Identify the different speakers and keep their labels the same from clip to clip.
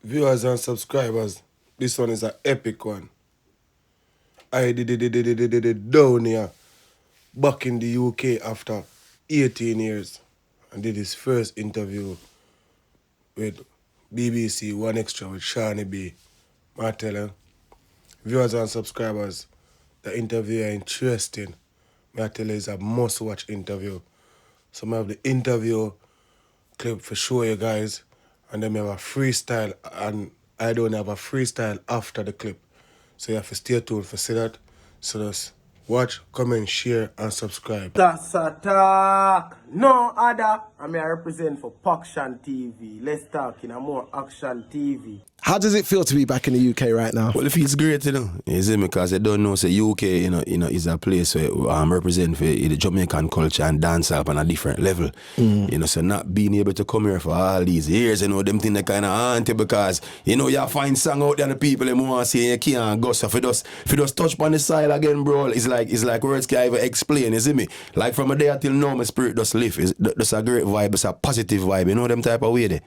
Speaker 1: Viewers and subscribers, this one is an epic one. Aidonia back in the UK after 18 years and did his first interview with BBC One Extra with Shawnee B. I tell you, viewers and subscribers, the interview is interesting. I tell you, it's a must-watch interview. So I have the interview clip for show you guys, and then we have a freestyle, and I don't have a freestyle after the clip. So you have to stay tuned for see that. So just watch, comment, share, and subscribe.
Speaker 2: That's a talk. No other. I represent for Pakshan TV. Let's talk in a more action TV.
Speaker 3: How does it feel to be back in the UK right now?
Speaker 4: Well, it feels great, you see, because I don't know, say UK, is a place where I'm representing for the Jamaican culture and dance up on a different level. So not being able to come here for all these years, them things that kind of auntie because, you find song out there and the people them want to say you can't go. So if you just touch on the side again, bro, it's like words can't even explain, you see me? Like from a day till now, my spirit just lift. It's a great vibe, it's a positive vibe, them type of way there.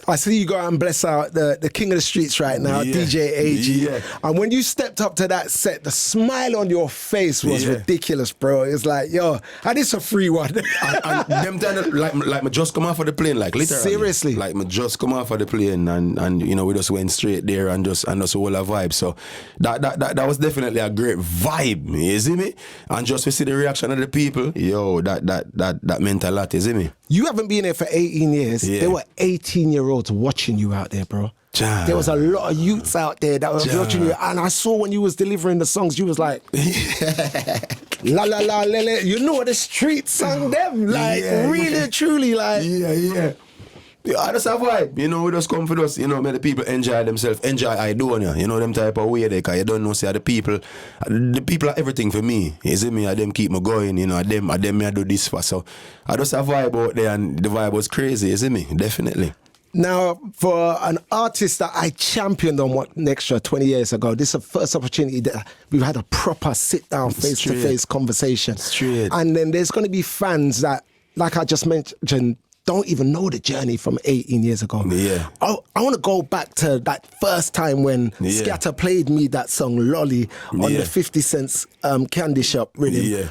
Speaker 3: I see you go out and bless out the king of the streets right now, DJ AG.
Speaker 4: Yeah.
Speaker 3: And when you stepped up to that set, the smile on your face was ridiculous, bro. It's like, yo, and it's a free one.
Speaker 4: and them time, like me just come off of the plane, like literally.
Speaker 3: Seriously?
Speaker 4: Like me just come off of the plane and we just went straight there and just all a vibe. So that was definitely a great vibe, you see me? And just to see the reaction of the people, yo, that meant a lot, you see me?
Speaker 3: You haven't been here for 18 years.
Speaker 4: Yeah.
Speaker 3: There were 18-year-olds watching you out there, bro.
Speaker 4: Jah.
Speaker 3: There was a lot of youths out there that were watching you, and I saw when you was delivering the songs, you was like, la la la la la. You know the street sang them, like really, truly, like.
Speaker 4: Yeah, I just have vibe, we just come for us, make the people enjoy themselves, enjoy Aidonia, them type of way there, because you don't know, say, the people are everything for me, you see me, them keep me going, them me I do this for, so I just have vibe out there, and the vibe was crazy, you see me, definitely.
Speaker 3: Now, for an artist that I championed on What Extra 20 years ago, this is the first opportunity that we've had a proper sit-down, face-to-face conversation.
Speaker 4: Straight.
Speaker 3: And then there's going to be fans that, like I just mentioned, don't even know the journey from 18 years ago.
Speaker 4: Yeah.
Speaker 3: I want to go back to that first time when Scatter played me that song Lolly on the 50 Cent's Candy Shop rhythm.
Speaker 4: Yeah.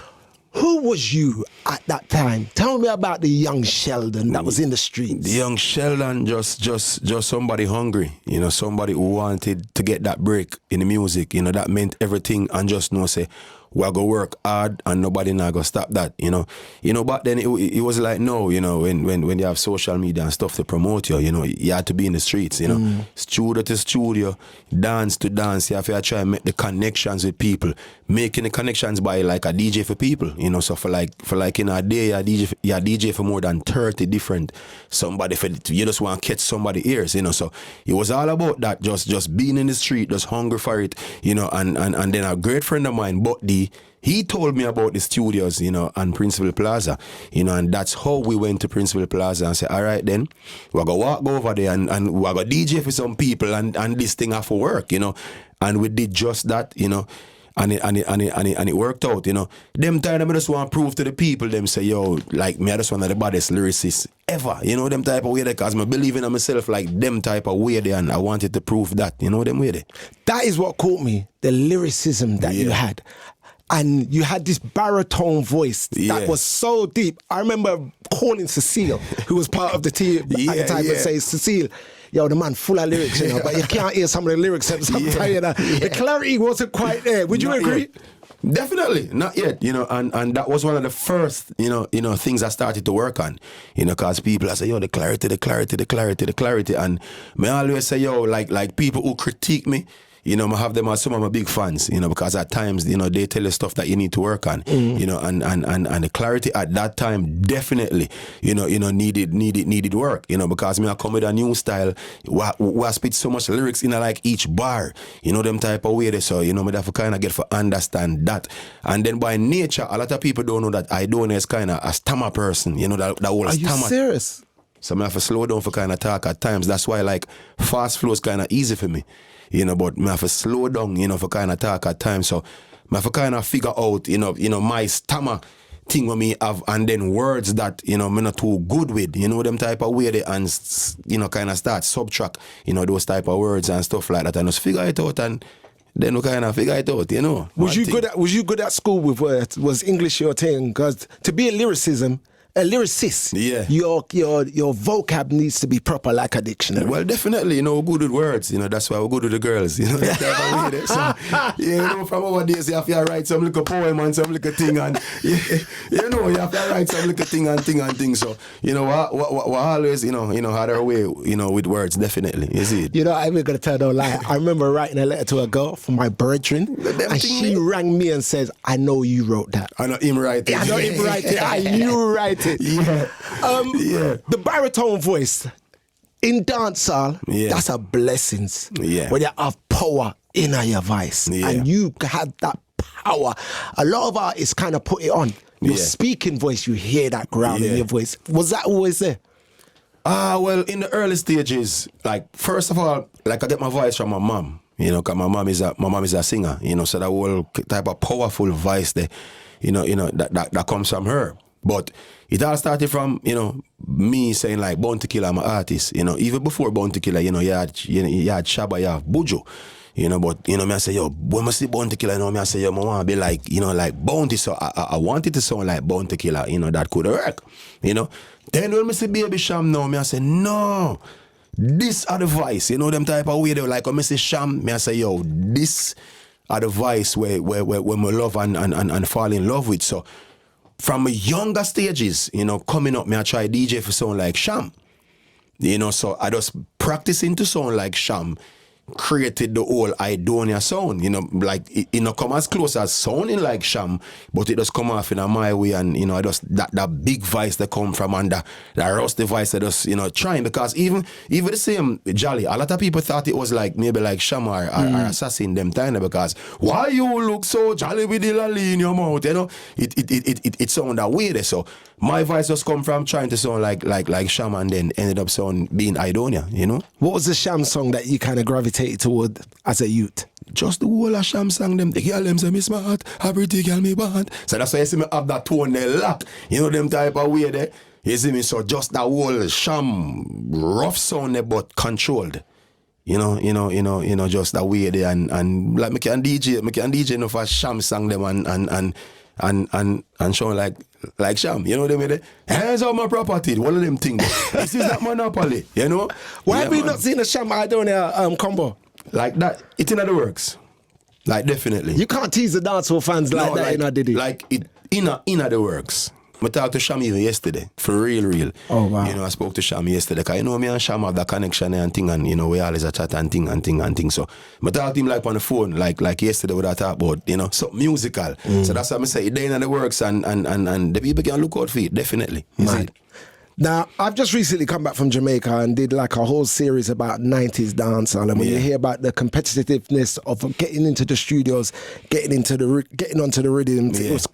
Speaker 3: Who was you at that time? Tell me about the young Sheldon that was in the streets.
Speaker 4: The young Sheldon, just somebody hungry, somebody who wanted to get that break in the music, that meant everything, and just know, say, we are going to work hard and nobody not going to stop that, But then it was like, no, when you have social media and stuff to promote you, you have to be in the streets, Studio to studio, dance to dance, you have to try and make the connections with people, making the connections by like a DJ for people, so for like in a day, you DJ for more than 30 different, somebody for, you just want to catch somebody's ears, so it was all about that, just being in the street, just hungry for it, and then a great friend of mine, Buddy, he told me about the studios, and Principal Plaza, and that's how we went to Principal Plaza and said, all right then, we're going to walk over there and we're going to DJ for some people and this thing have to work, and we did just that, and it worked out, Them time I just want to prove to the people, them say, yo, like me, I just one of the baddest lyricists ever, them type of way there, because I believe in myself like them type of way there, and I wanted to prove that, them way there.
Speaker 3: That is what caught me, the lyricism that you had. And you had this baritone voice that was so deep. I remember calling Cecile, who was part of the team at the time, and saying, Cecile, yo, the man full of lyrics, but you can't hear some of the lyrics sometimes. The clarity wasn't quite there. Would you agree?
Speaker 4: Yet. Definitely, not yet, and that was one of the first, things I started to work on, because people, I say, yo, the clarity, and me always say, yo, like people who critique me, I have them as some of my big fans, because at times, they tell you stuff that you need to work on, and the clarity at that time definitely, needed work, because me I come with a new style, where I spit so much lyrics in like each bar, them type of way there, so, me have to kind of get to understand that. And then by nature, a lot of people don't know that Aidonia is kind of a stammer person, that whole
Speaker 3: Are
Speaker 4: stammer.
Speaker 3: you serious?
Speaker 4: So I have to slow down for kind of talk at times. That's why like fast flow is kind of easy for me, but I have to slow down, for kind of talk at times. So I have to kind of figure out, my stammer, thing when me have, and then words that, you know, me not too good with, you know, them type of way they, and, you know, kind of start subtract, you know, those type of words and stuff like that, and just figure it out, and then we kind of figure it out, you know.
Speaker 3: Was you good at school with words? Was English your thing? Because to be a lyricist,
Speaker 4: yeah,
Speaker 3: your vocab needs to be proper like a dictionary.
Speaker 4: Well, definitely, you know, we're good with words, you know, that's why we're good with the girls, you know, that type of way. So, you know, from our days, you have to write some little poem and some little thing, and, you know, you have to write some little thing and thing. So, you know, we always, you know, had our way, you know, with words, definitely, you see it.
Speaker 3: You know, I'm going to tell no lie. I remember writing a letter to a girl from my brethren, and she rang me and says, I know you wrote that.
Speaker 4: I know him write it.
Speaker 3: I know him write it. You write it.
Speaker 4: Yeah.
Speaker 3: The baritone voice in dancehall, that's a blessing.
Speaker 4: Yeah.
Speaker 3: When you have power in your voice, and you have that power. A lot of artists kind of put it on. Your speaking voice, you hear that growl in your voice. Was that always there?
Speaker 4: Well, in the early stages, like, first of all, like, I get my voice from my mom, you know, because my mom is a singer, you know, so that whole type of powerful voice there, you know, that comes from her. But it all started from, you know, me saying like Bounty Killer, I'm an artist, you know. Even before Bounty Killer, you know, you had Shabba, you have Buju, you know. But, you know, me I say, yo, when I see Bounty Killer, you know, me I say, yo, I want to be like, you know, like Bounty. So I wanted to sound like Bounty Killer, you know, that could work, you know. Then when I see Baby Sham now, me I say, no, this are the voice, you know, them type of way. They like, when I see Sham, me I say, yo, this are the voice where we love and fall in love with. So, from younger stages, you know, coming up, me I try DJ for sound like Sham. You know, so I just practicing to sound like Sham, created the whole Aidonia sound, you know, like it not come as close as sounding like Sham, but it just come off in my way, and, you know, I just that big voice that come from under that rusty voice that just, you know, trying, because even the same Jolly, a lot of people thought it was like maybe like Sham or Assassin them time, because why you look so jolly with the lolly in your mouth, you know, it sound that way there. So my voice just come from trying to sound like Sham, and then ended up being Aidonia, you know.
Speaker 3: What was the Sham song that you kind of gravitated toward as a youth?
Speaker 4: Just the whole of Sham sang them. The girl them say me smart, a pretty girl me bad. So that's why you see me have that tone there lock. You know them type of way there. You see me, so just that whole Sham rough sound there, but controlled. You know, just that way there, and like me can DJ enough for Sham sang them and show like Sham, you know what I mean? Hands on my property, one of them things. This is not monopoly, you know?
Speaker 3: Why have we not seen a Sham Aidonia combo?
Speaker 4: Like that, it's in the works. Like, definitely.
Speaker 3: You can't tease the dancehall fans like that,
Speaker 4: like,
Speaker 3: you know, did it?
Speaker 4: Like, it in the works. I talked to Sham even yesterday, for real.
Speaker 3: Oh, wow.
Speaker 4: You know, I spoke to Sham yesterday, because you know me and Sham have that connection and thing, and, you know, we always a chat and thing. So, I talked to him like on the phone, like yesterday with that talk about, you know, something musical. So that's what I say, it's in the works, and the people can look out for it, definitely. You see?
Speaker 3: Now, I've just recently come back from Jamaica and did like a whole series about 90s dancehall, and when you hear about the competitiveness of getting into the studios, getting onto the rhythms, it was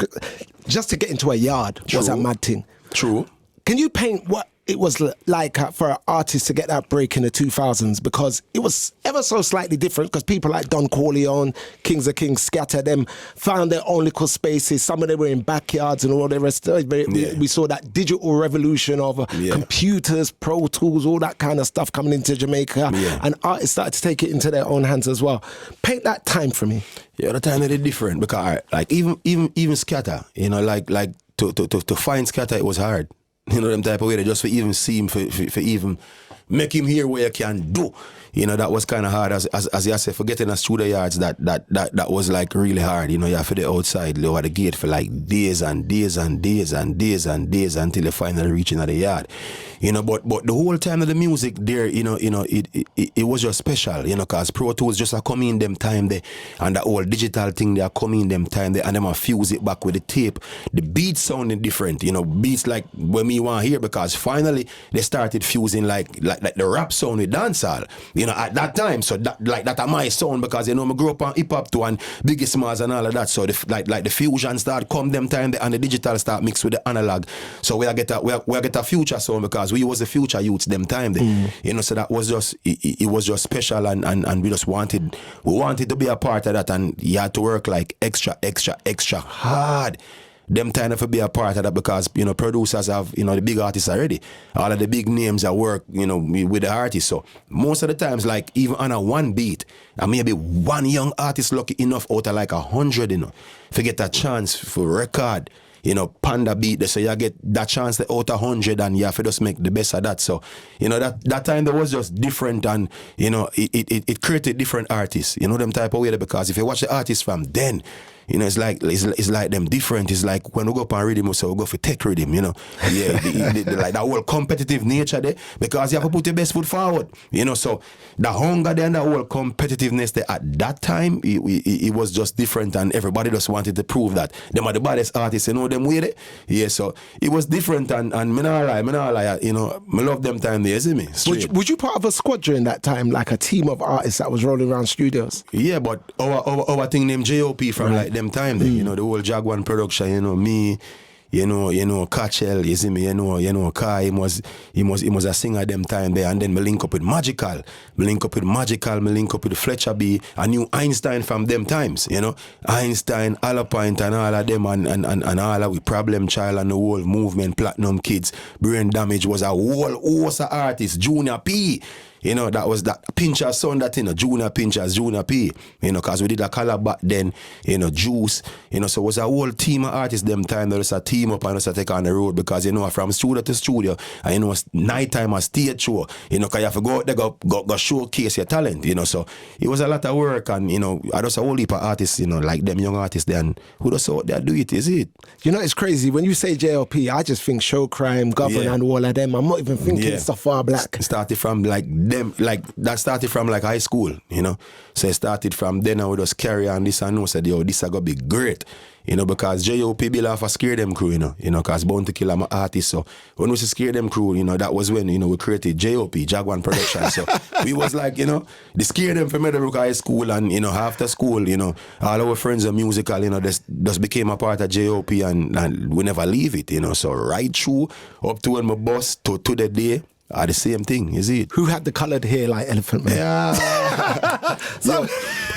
Speaker 3: just to get into a yard was a mad thing.
Speaker 4: True.
Speaker 3: Can you paint what it was like for an artist to get that break in the 2000s? Because it was ever so slightly different, because people like Don Corleone, Kings of Kings, Scatter, them found their own little spaces. Some of them were in backyards and all the rest. We saw that digital revolution of computers, Pro Tools, all that kind of stuff coming into Jamaica. And artists started to take it into their own hands as well. Paint that time for me. Yeah,
Speaker 4: the time is different, because like even Scatter, you know, like to find Scatter, it was hard. You know, them type of way, just for even see him, for even make him hear what you can do. You know, that was kind of hard, as you said, for getting a studio yards, that was like really hard. You know, you have to the outside, over the gate for like days and days until you finally reach into the yard. You know, but the whole time of the music there, you know, it was just special, you know, because Pro Tools just are coming in them time there, and that whole digital thing, they are coming in them time there, and them are fuse it back with the tape. The beats sounding different, you know, beats like when me want to hear, because finally they started fusing like the rap sound with dancehall, you know, at that time. So that are my sound, because, you know, I grew up on hip hop too, and Biggie Smalls and all of that. So the fusion start come them time there, and the digital start mixed with the analog. So we get a future sound, because we was the future youths them time there. You know, so that was just it was just special, and we just wanted to be a part of that, and you had to work like extra hard. them time to be a part of that because, you know, producers have, you know, the big artists already. All of the big names that work, you know, with the artists. So most of the times, like even on a one beat, and maybe one young artist lucky enough out of like 100, you know, to get a chance for record, you know, Panda beat there, so you get that chance to out 100 and you have to just make the best of that. So, you know, that time there was just different and, you know, it created different artists, you know, them type of way there, because if you watch the artists from then, you know, it's like them different. It's like when we go up on rhythm, so we go for tech rhythm, you know. Yeah, like that whole competitive nature there, because you have to put your best foot forward, you know. So the hunger there and the whole competitiveness there at that time, it was just different, and everybody just wanted to prove that them are the baddest artists, you know, them with it. Yeah, so it was different, and me not lie, you know, I love them time there, see me?
Speaker 3: Would you part of a squad during that time, like a team of artists that was rolling around studios?
Speaker 4: Yeah, but our thing named JOP from like them time there, you know, the whole Jaguar production, you know, me, you know, Kachel, you see me, you know, Kai, he was a singer them time there, and then me link up with Magical, me link up with Fletcher B, I knew Einstein from them times, you know, Einstein, Alapint and all of them, and all of with Problem Child and the whole movement, Platinum Kids, Brain Damage was a whole host of artists, Junior P. You know, that was that Pincher's son, that, you know, Junior Pincher's, Junior P. You know, because we did a collab back then, you know, Juice. You know, so it was a whole team of artists them time. There was a team up and us take on the road because, you know, from studio to studio, and, you know, nighttime a stage show, you know, because you have to go out there, go showcase your talent, you know. So it was a lot of work, and, you know, I just a whole heap of artists, you know, like them young artists then, who just out there do it, is it?
Speaker 3: You know, it's crazy. When you say JLP, I just think Show Crime, Govern, and all of them. I'm not even thinking Safar Black.
Speaker 4: Started from like them, like that started from like high school, you know. So it started from then, and we just carry on this and know said, yo, this is gonna be great, you know, because JOP bill off a Scare Them crew, you know, because Bound to Kill I'm an artist. So when we say Scare Them crew, you know, that was when, you know, we created JOP, Jaguar Production. So we was like, you know, the Scare Them from Meadowbrook High School, and, you know, after school, you know, all our friends are musical, you know, just became a part of JOP, and we never leave it, you know. So right through up to when my boss to the day, are the same thing, is it?
Speaker 3: Who had the coloured hair like Elephant Man?
Speaker 4: Yeah. So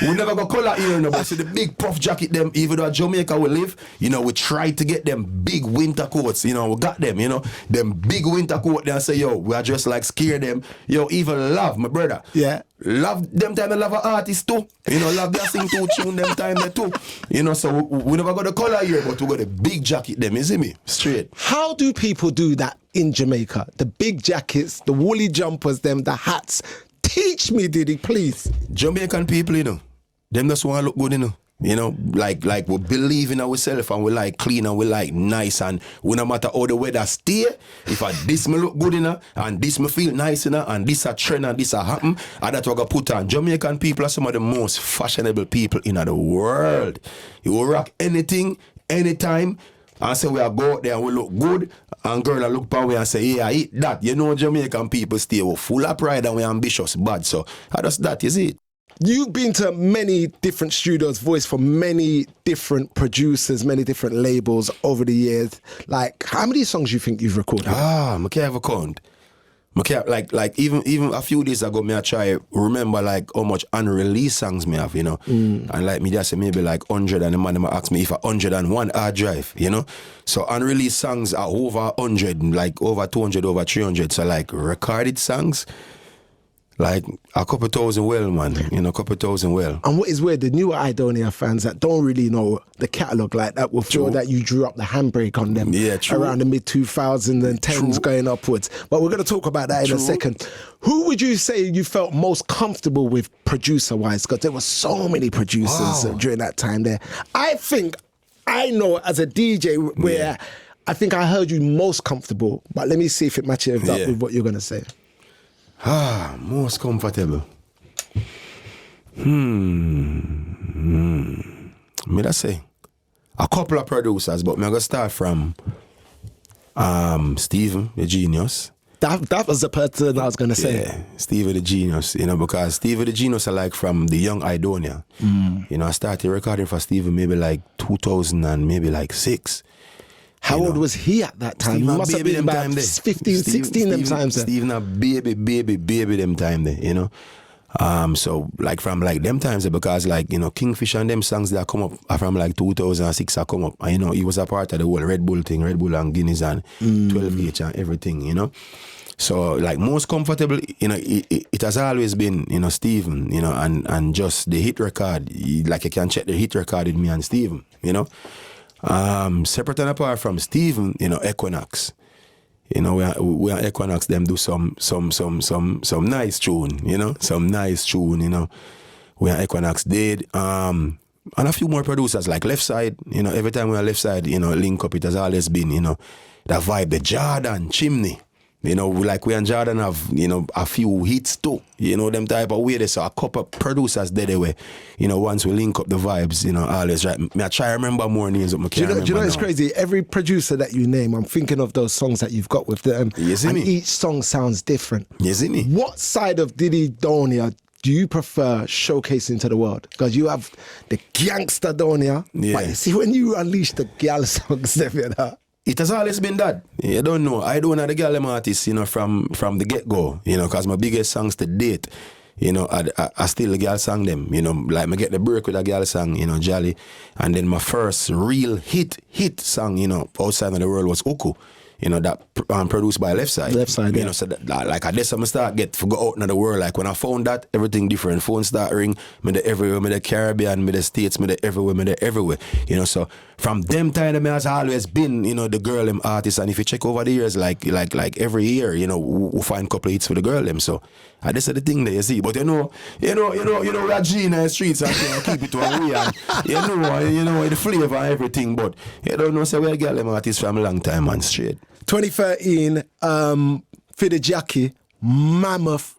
Speaker 4: we never got colour here, no, but see the big puff jacket them, even though Jamaica we live, you know, we tried to get them big winter coats, you know, we got them, you know, them big winter coat there and say, yo, we are just like Scare Them. Yo, even Love, my brother.
Speaker 3: Yeah.
Speaker 4: Love them time, I love an artist too. You know, Love their sing two tune them time there too. You know, so we never got the colour here, but we got the big jacket them, you see me? Straight.
Speaker 3: How do people do that in Jamaica? The big jackets, the woolly jumpers, them, the hats. Teach me, Diddy, please.
Speaker 4: Jamaican people, you know, them just want to look good, you know. You know, like we believe in ourselves, and we like clean, and we like nice, and we no matter how the weather stay, if this me look good, you know, and this me feel nice, you know, and this a trend and this a happen, and that we gonna put on. Jamaican people are some of the most fashionable people in the world. You will rock anything, anytime, and say we are go out there and we look good, and girl look upon we and say, yeah, I eat that. You know, Jamaican people stay full of pride and we ambitious bad, so I just that is it.
Speaker 3: You've been to many different studios, voiced for many different producers, many different labels over the years. Like, how many songs you think you've recorded?
Speaker 4: I can't have a count. I can't, like even a few days ago, me I try remember like how much unreleased songs me have, you know. And like me just say maybe like 100, and the man ask me if 101 hard drive, you know. So unreleased songs are over 100, like over 200, over 300. So like recorded songs, like a couple thousand well, man. You know, a couple thousand well.
Speaker 3: And what is weird, the newer Aidonia fans that don't really know the catalogue like that will feel that you drew up the handbrake on them around the mid-2010s going upwards. But we're going to talk about that in a second. Who would you say you felt most comfortable with producer-wise? Because there were so many producers during that time there. I know as a DJ where I think I heard you most comfortable, but let me see if it matches up with what you're going to say.
Speaker 4: Most comfortable. Me that say a couple of producers, but me gonna start from Steven, the genius.
Speaker 3: That was the person I was gonna say.
Speaker 4: Yeah, Steven the genius, you know, because Steven the genius are like from the young Aidonia. You know, I started recording for Steven maybe like 2000 and maybe like 6.
Speaker 3: How old was he at that time? He must have been about 15, 16 them times.
Speaker 4: Steven a baby them time there, you know. So like from like them times, because like, you know, Kingfish and them songs that come up are from like 2006 I come up. And you know, he was a part of the whole Red Bull thing, Red Bull and Guinness and 12H and everything, you know. So like most comfortable, you know, it has always been, you know, Stephen, you know, and just the hit record, like you can check the hit record with me and Stephen, you know. Separate and apart from Stephen, you know, Equinox. You know, we are Equinox, them do some nice tune, you know, some nice tune, you know. We are Equinox did. And a few more producers like Left Side, you know, every time we are Left Side, you know, link up, it has always been, you know, that vibe, the Jordan, Chimney. You know, like we and Jordan have, you know, a few hits too. You know, them type of way they saw a couple producers there they were. You know, once we link up the vibes, you know, always right. I try to remember more names, but I can't remember.
Speaker 3: Do you know
Speaker 4: now.
Speaker 3: it's crazy? Every producer that you name, I'm thinking of those songs that you've got with them.
Speaker 4: You see
Speaker 3: and
Speaker 4: me?
Speaker 3: each song sounds different.
Speaker 4: You see me?
Speaker 3: What side of Aidonia do you prefer showcasing to the world? Because you have the gangster Donia,
Speaker 4: Yeah.
Speaker 3: but you see when you unleash the gal songs, you know,
Speaker 4: It has always been that. You don't know. I don't know the girl artist, you know, from the get-go, you know, because my biggest songs to date, you know, I still the girl sang them, you know, like I get the break with a girl song, you know, Jolly. And then my first real hit song, you know, outside of the world was Uku. You know, that produced by Left Side.
Speaker 3: Left Side,
Speaker 4: You
Speaker 3: yeah.
Speaker 4: know, so that, like I guess I'm start get to go out in the world. Like when I found that, everything different. Phone start ring, me the everywhere, me the Caribbean, me the States, me the everywhere, me the everywhere. You know, so from them time, me has always been, you know, the girl them artist. And if you check over the years, like every year, you know, we find a couple of hits for the girl them. So this is the thing that you see. But you know, Regina in the streets and keep it one way. And you know the flavor and everything. But you don't know, say we're girl them artists from a long time and straight.
Speaker 3: 2013, Fida Jackie, mammoth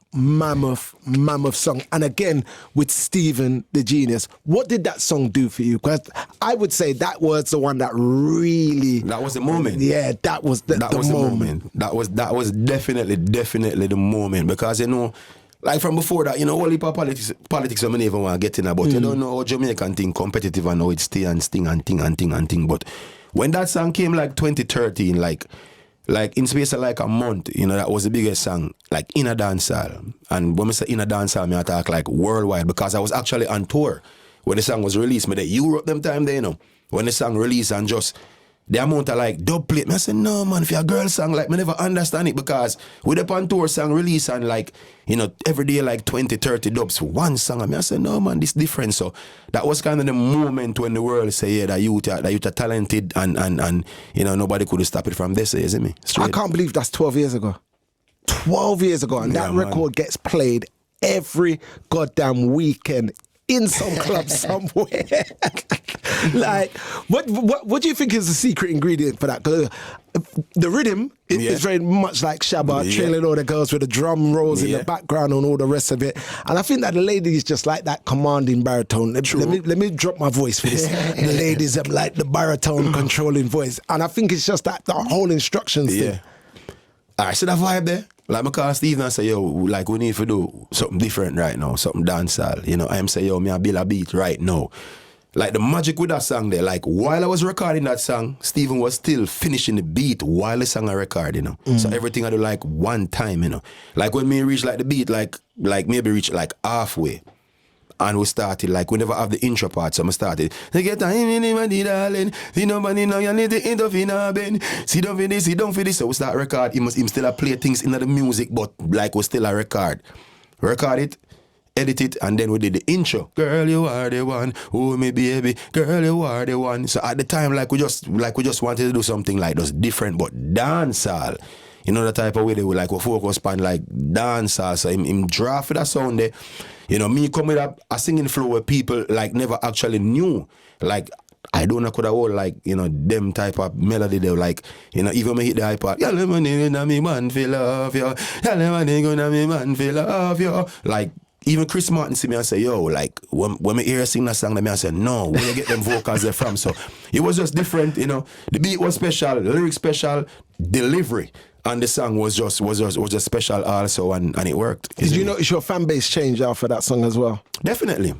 Speaker 3: song. And again, with Stephen, the genius. What did that song do for you? Because I would say that was the one that really...
Speaker 4: That was the moment.
Speaker 3: Yeah, that was the moment.
Speaker 4: That was definitely the moment. Because, you know, like from before that, you know, all heap of politics I don't even want to get in about. You don't know how Jamaican thing competitive and how it stay and sting and thing. But when that song came like 2013, like in space of like a month, you know, that was the biggest song, like in a dancehall. And when I say in a dancehall, I talk like worldwide, because I was actually on tour when the song was released. Me the Europe them time there, you know, when the song released, and just the amount of like dub plate. I said, no man, if you're a girl song, like me never understand it, because with the on tour song release and like, you know, every day like 20, 30 dubs for one song. I said, no man, this different. So that was kind of the moment when the world say, yeah, that you are talented and you know, nobody could stop it from this, isn't me? Straight.
Speaker 3: I can't believe that's 12 years ago. 12 years ago. And
Speaker 4: Yeah,
Speaker 3: that
Speaker 4: man.
Speaker 3: record gets played every goddamn weekend in some club somewhere. Like, what do you think is the secret ingredient for that? 'Cause the rhythm is very much like Shabba, trailing all the girls with the drum rolls in the background and all the rest of it. And I think that the ladies just like that commanding baritone. Let me drop my voice for this. The ladies have like the baritone controlling voice. And I think it's just that the whole instructions thing.
Speaker 4: Alright, so that vibe there. Like I call Steve and say, yo, like we need to do something different right now, something dancehall. You know, I'm say, yo, me I build a beat right now. Like the magic with that song there, like while I was recording that song, Stephen was still finishing the beat while the song I record, you know. So everything I do like one time, you know. Like when me reach like the beat, like maybe reach like halfway. And we started, like, we never have the intro part, so I started. They get time in anybody, darling. See nobody now, you need the end of in a bend. Sit down for this, sit down for this. So we start record. Him still a play things in the music, but like we still a record. Record it, edit it, and then we did the intro. Girl, you are the one. Oh, me baby. Girl, you are the one. So at the time, like we just wanted to do something like just different, but dancehall. You know, the type of way they would like we focus on like dancehall. So him draft for that sound there. You know, me come with a singing flow where people like never actually knew. Like I don't know could have hold like, you know, them type of melody they like, you know, even me hit the high part. Yeah, let me man feel love you. Yeah, let me man feel love you. Like even Chris Martin see me and say, yo, like when me hear her sing that song, I say, no, where you get them vocals there from? So it was just different, you know. The beat was special, the lyrics special, delivery. And the song was just special also, and it worked.
Speaker 3: Did you notice your fan base changed after that song as well?
Speaker 4: Definitely.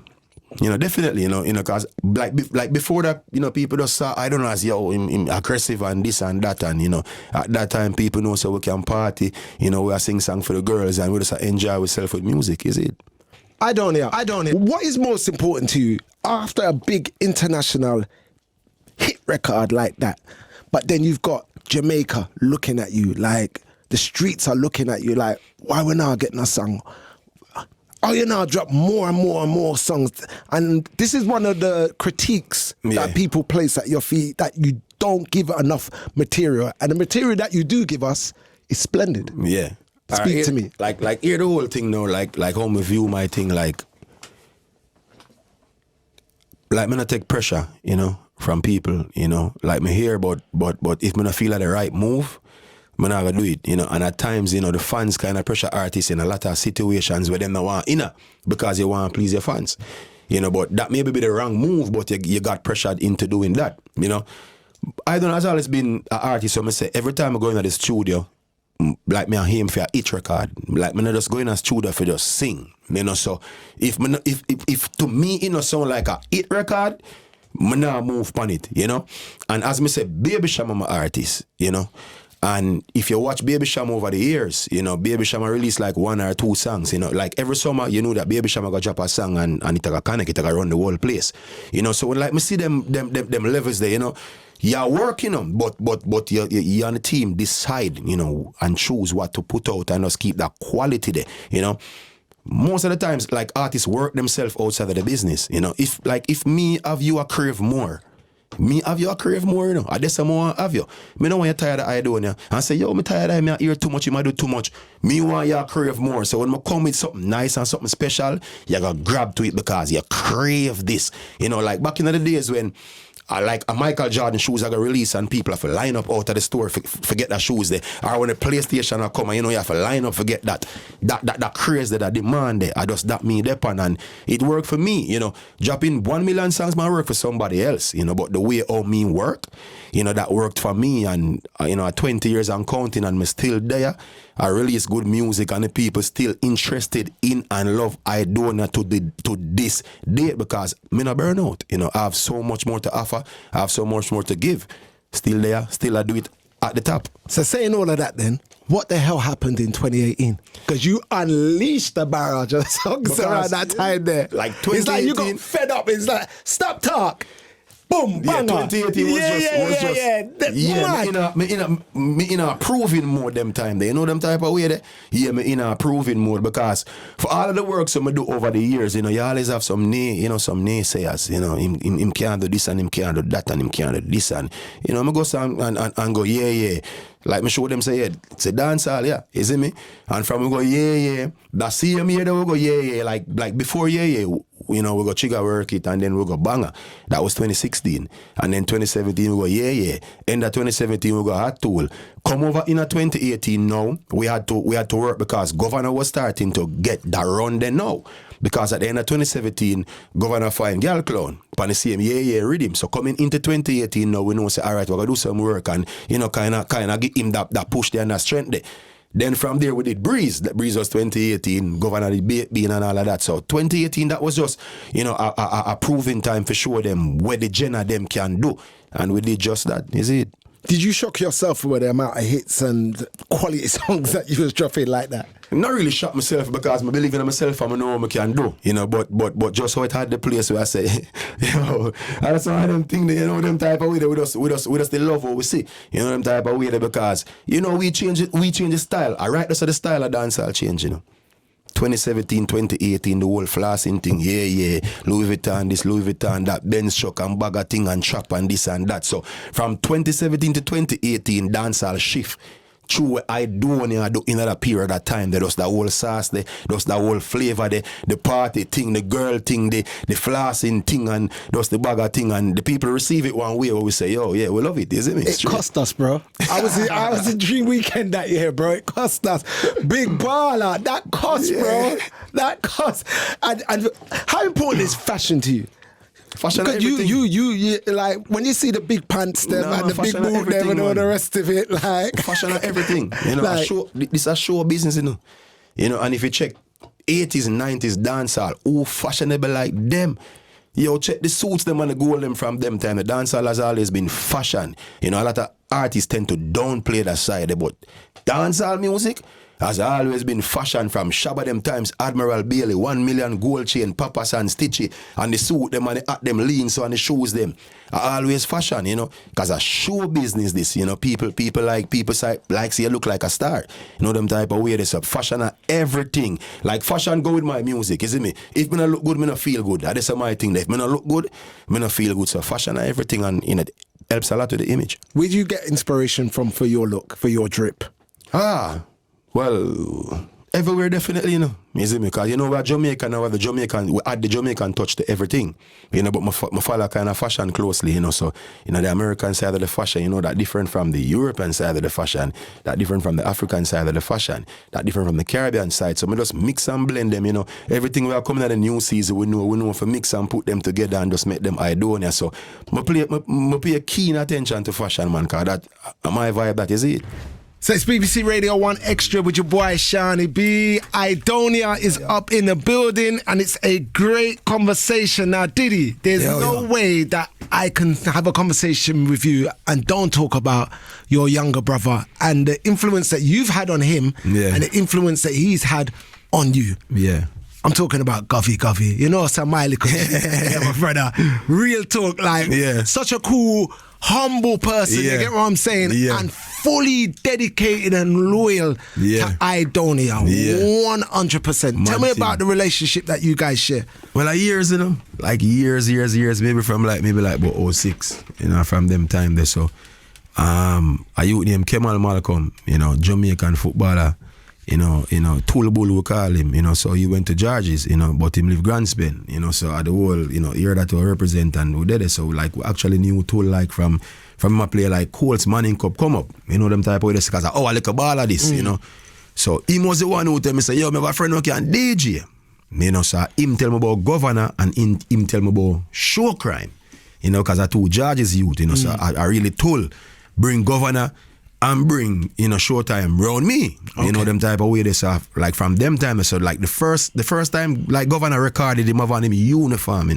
Speaker 4: You know, because like before that, you know, people just saw, I don't know, as yo, him aggressive and this and that, and you know, at that time people know so we can party, you know, we are sing song for the girls and we just enjoy ourselves with music, is it?
Speaker 3: Aidonia, what is most important to you after a big international hit record like that? But then you've got Jamaica looking at you, like the streets are looking at you, like, why we're now getting a song? Oh, you now drop more and more and more songs. And this is one of the critiques that people place at your feet, that you don't give enough material. And the material that you do give us is splendid.
Speaker 4: Yeah.
Speaker 3: Speak to me.
Speaker 4: Like hear the whole thing now, like how me view my thing, like me not take pressure, you know, from people, you know. Like me hear but if me not feel like the right move, me not gonna do it, you know. And at times, you know, the fans kind of pressure artists in a lot of situations where them not want inner because you want to please your fans. You know, but that maybe be the wrong move, but you got pressured into doing that, you know. I don't know, has always been an artist, so I say every time I go into the studio, like me and him for a hit record, like me not just go in a studio for just sing, you know. So if to me it not sound like a hit record, me not move on it, you know. And as me say, Baby Shama my artist, you know. And if you watch Baby Shama over the years, you know, Baby Shama release like 1 or 2 songs, you know. Like every summer, you know that Baby Shama go drop a song and it a connect, it a run the whole place, you know. So when like me see them levels there, you know. You're working on, but you on the team decide, you know, and choose what to put out and just keep that quality there, you know. Most of the times, like artists work themselves outside of the business, you know. If me have you a crave more, you know. I just more have you. Me know when you're tired of Aidonia and say, yo, me tired of me hear too much, you might do too much. Me want you crave more. So when I come with something nice and something special, you gotta grab to it because you crave this. You know, like back in the days when like a Michael Jordan shoes I got released and people have to line up out of the store forget that shoes there. Or when the PlayStation are come and you know you have to line up forget that craze that demand there. I just that me depend and it worked for me, you know. Dropping 1 million songs might work for somebody else, you know, but the way how me work, you know, that worked for me and you know, at 20 years and counting and me still there. I release good music and the people still interested in and love Aidonia to this date because me not burn out. You know, I have so much more to offer. I have so much more to give. Still there, still I do it at the top.
Speaker 3: So saying all of that then, what the hell happened in 2018? Because you unleashed the barrage of songs around that time there.
Speaker 4: Like 2018.
Speaker 3: It's like you got fed up. It's like, stop talk. Boom,
Speaker 4: yeah,
Speaker 3: banger.
Speaker 4: 2018 me in a proving mode them time there. You know them type of way there? Yeah, me in a proving mode because for all of the work so me do over the years, you know, you always have some naysayers, you know, him can't do this and him can't do that and him can't do this and, you know, me go and go, yeah. Like me show them say, yeah, it's a dance hall, yeah, you see me? And from we go, yeah. That same year then we go, yeah, like before, yeah, you know, we go trigger work it and then we go banger. That was 2016. And then 2017 we go, yeah. End of 2017 we go hot tool. Come over in a 2018 now, we had to work because governor was starting to get that run then now. Because at the end of 2017, Governor find Girl Clown on the same rhythm. So coming into 2018 now, we know say, all right, we're gonna do some work and you know, kinda give him that push there and that strength there. Then from there we did Breeze. That Breeze was 2018, Governor did Bean and all of that. So 2018 that was just, you know, a proving time for show them what the gen of them can do. And we did just that, is it?
Speaker 3: Did you shock yourself with the amount of hits and quality songs that you was dropping like that?
Speaker 4: Not really shock myself because I believe in myself and I know what I can do, you know, but just how it had the place where I say, you know, I just one of them things that, you know, them type of way that we just they love what we see, you know, them type of way that because, you know, we change the style. All right, that's how the style of dancehall change, you know. 2017, 2018, the whole flossing thing, yeah, Louis Vuitton, this, Louis Vuitton, that, Benz truck and bagger thing and trap and this and that. So from 2017 to 2018, dancehall shift. True what Aidonia do in that period of time. There was the whole sauce, there was the whole flavor, the party thing, the girl thing, the flossing thing, and there was the bagger thing, and the people receive it one way where we say, yo, yeah, we love it, isn't it?
Speaker 3: It cost us, bro. I was in Dream Weekend that year, bro. It cost us. Big baller. That cost, bro. That cost. And how important is fashion to you?
Speaker 4: Fashion
Speaker 3: because you like when you see the big pants them and the big boot them and all the rest of it, like
Speaker 4: fashion and everything, you know. Like, this a show business, you know. And if you check 80s and 90s dancehall, who fashionable like them? Yo, check the suits them and the gold them from them time. The dancehall has always been fashion. You know, a lot of artists tend to downplay that side, but dancehall music, Has always been fashion from Shabba them times, Admiral Bailey, 1 million gold chain, Papas and Stitchy, and the suit them and the hat them lean so and the shoes them. Are always fashion, you know, because a show business this, you know, people say you look like a star. You know them type of way this up. Fashion are everything. Like fashion go with my music, isn't me? If me not look good, me not feel good. That's my thing. If me not look good, me not feel good. So fashion are everything and you know, it helps a lot with the image.
Speaker 3: Where do you get inspiration from for your look, for your drip?
Speaker 4: Well, everywhere definitely, you know. You see me? Because, you know, we're Jamaican now, we add the Jamaican touch to everything. You know, but my follow kind of fashion closely, you know. So, you know, the American side of the fashion, you know, that different from the European side of the fashion, that different from the African side of the fashion, that different from the Caribbean side. So we just mix and blend them, you know. Everything we are coming at the new season, we know if we mix and put them together and just make them Aidonia. So I pay keen attention to fashion, man, because that my vibe, that is it.
Speaker 3: So it's BBC Radio 1 Extra with your boy Shani B. Aidonia is up in the building and it's a great conversation. Now, Diddy, there's no way that I can have a conversation with you and don't talk about your younger brother and the influence that you've had on him and the influence that he's had on you.
Speaker 4: Yeah.
Speaker 3: I'm talking about Govy. You know, some my little my brother. Real talk, like such a cool, humble person. You get what I'm saying?
Speaker 4: Yeah.
Speaker 3: And fully dedicated and loyal to Aidonia. 100%. Tell me about the relationship that you guys share.
Speaker 4: Well, years, you know, like years, maybe from maybe about 06, you know, from them time there. So, a youth named Kemal Malcolm, you know, Jamaican footballer. You know, Toolbull we call him, you know, so he went to George's, you know, but him live Grand Spain, you know, so at the whole, you know, here that we represent and we did it, so like we actually knew Tool like from a player like Colts Manning Cup come up, you know, them type of way, because I like a ball of this, you know, so he was the one who tell me, say, yo, my friend who can DJ, you know, so him tell me about Governor and him tell me about show crime, you know, because I told George's youth, you know, so I really told, bring Governor and bring, you know, Showtime round me. Okay. You know, them type of way they say, like from them time, so like the first time, like Governor recorded him having him uniform,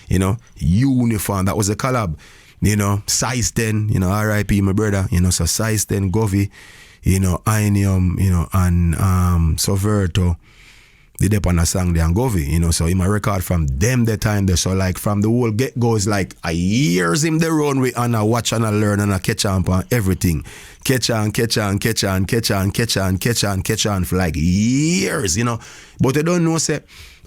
Speaker 4: you know, uniform, that was a collab, you know, size 10, you know, R.I.P. my brother, you know, so size 10, Govy, you know, Aidonia, you know, and Soverto, did up on a song there and Govy, you know, so him a record from them the time there. So like from the whole get-go is like a years him the run with and I watch and I learn and I catch on everything. Catch on for like years, you know. But they don't know, say,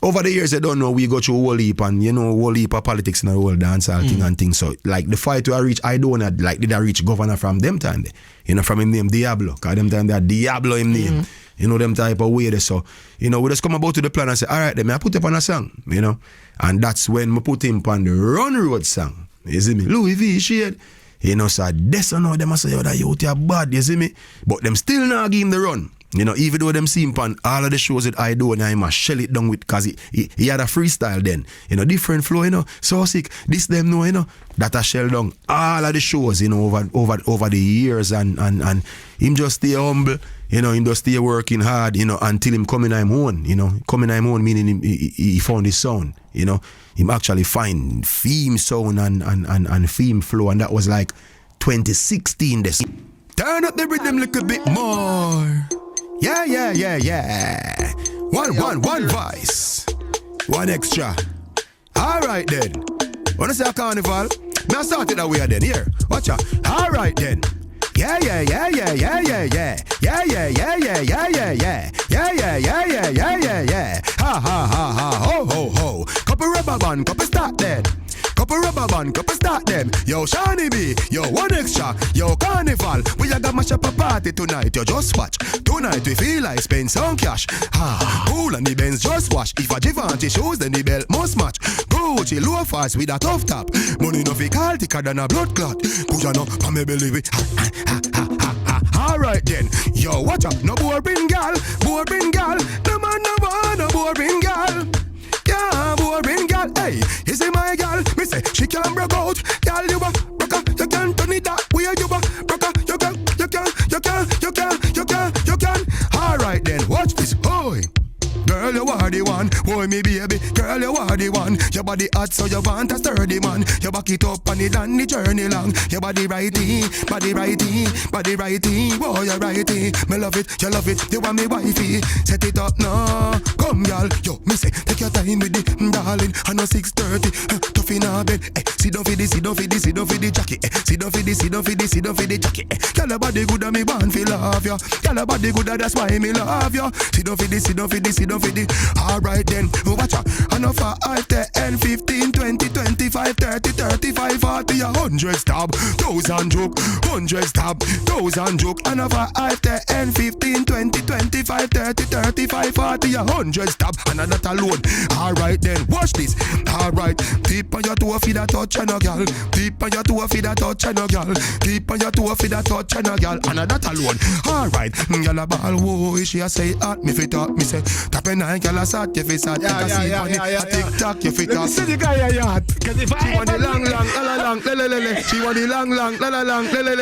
Speaker 4: over the years they don't know we go through whole heap and, you know, whole heap of politics and the whole dancehall thing and things. So like the fight to reach Aidonia, like did I reach Governor from them time there? You know, from him name Diablo. Cause them time they had Diablo him name. You know, them type of way there. So, you know, we just come about to the plan and say, all right, then I put up on a song, you know. And that's when we put him on the Run Road song. You see me? Louis V. Shade. You know, so that's how them say, yo, that youth are bad, you see me? But them still not give him the run. You know, even though them see him on all of the shows that I do and I must shell it down with, because he had a freestyle then. You know, different flow, you know, so sick. This them know, you know, that I shell down all of the shows, you know, over the years and him just stay humble, you know, him just stay working hard, you know, until him coming home own, you know. Coming home own meaning he found his sound, you know. Him actually find theme sound and theme flow, and that was like 2016 this. Turn up the rhythm a little bit more. Yeah. One voice. One extra. Alright then. Wanna say a carnival? Now start it that way then. Here, watch out. Alright then. Yeah. Ha. Ho. Couple rubber band, couple start then. Couple rubber band, couple start them. Yo, Shani B, yo, one extra, yo, carnival. We are gonna mash up a party tonight, yo, just watch. Tonight we feel like spend some cash. Cool and the Benz just wash. If a Givenchy shoes, then the belt must match. Gucci loafers with a tough top. Money no fi call thicker than a blood clot. Could ya know, come me believe it. Alright then, yo, watch up, no boring gal. No man no want no boring gal. Yeah, boring gal, hey, you see my gal, me say she can broke out, gal you a broke out, you can turn it that way you a broke out, you can. Alright then, watch this, boy. Girl, you are the one,
Speaker 5: boy, me baby. Girl, you are the one. Your body hot, so you want a sturdy man. You back it up and it on the journey long. Your body righty, body righty, body righty. Boy, you righty. Me love it, you love it. You want me wifey. Set it up now. Come, y'all. Yo, me say, take your time with it, darling. I know 6:30. Tough in our bed. Sit down for this, sit down for this, sit down for the jacket. Sit down for this, sit down for this, sit down for the jacket. Girl, your body good and me born for love ya. Girl, your body good and that's why me love ya. Sit down for this, sit down for this, sit down for this. Alright then, watch out. I know for 5, 10, 15, 20, 25, 30, 35, 40, 100 stab, 1,000 joke, 100 stab, 1,000 joke. I know for 5, 10, 15, 20, 25, 30, 35, 40, 100 stab. And that alone. Alright then, watch this. Alright, tip on your toe for that touch and a girl. Tip on your toe for that touch and a girl. Tip on your toe for that touch and a girl. And that alone. Alright, girl a ball, whoa, she a say at me fit up. Me say, tap a nine, girl a sat, you fit sat. Yeah. Tick-tock, you fit up.
Speaker 3: Let me see the guy a yacht.
Speaker 5: She want the long, la la long, le. She want the long, la la long, le.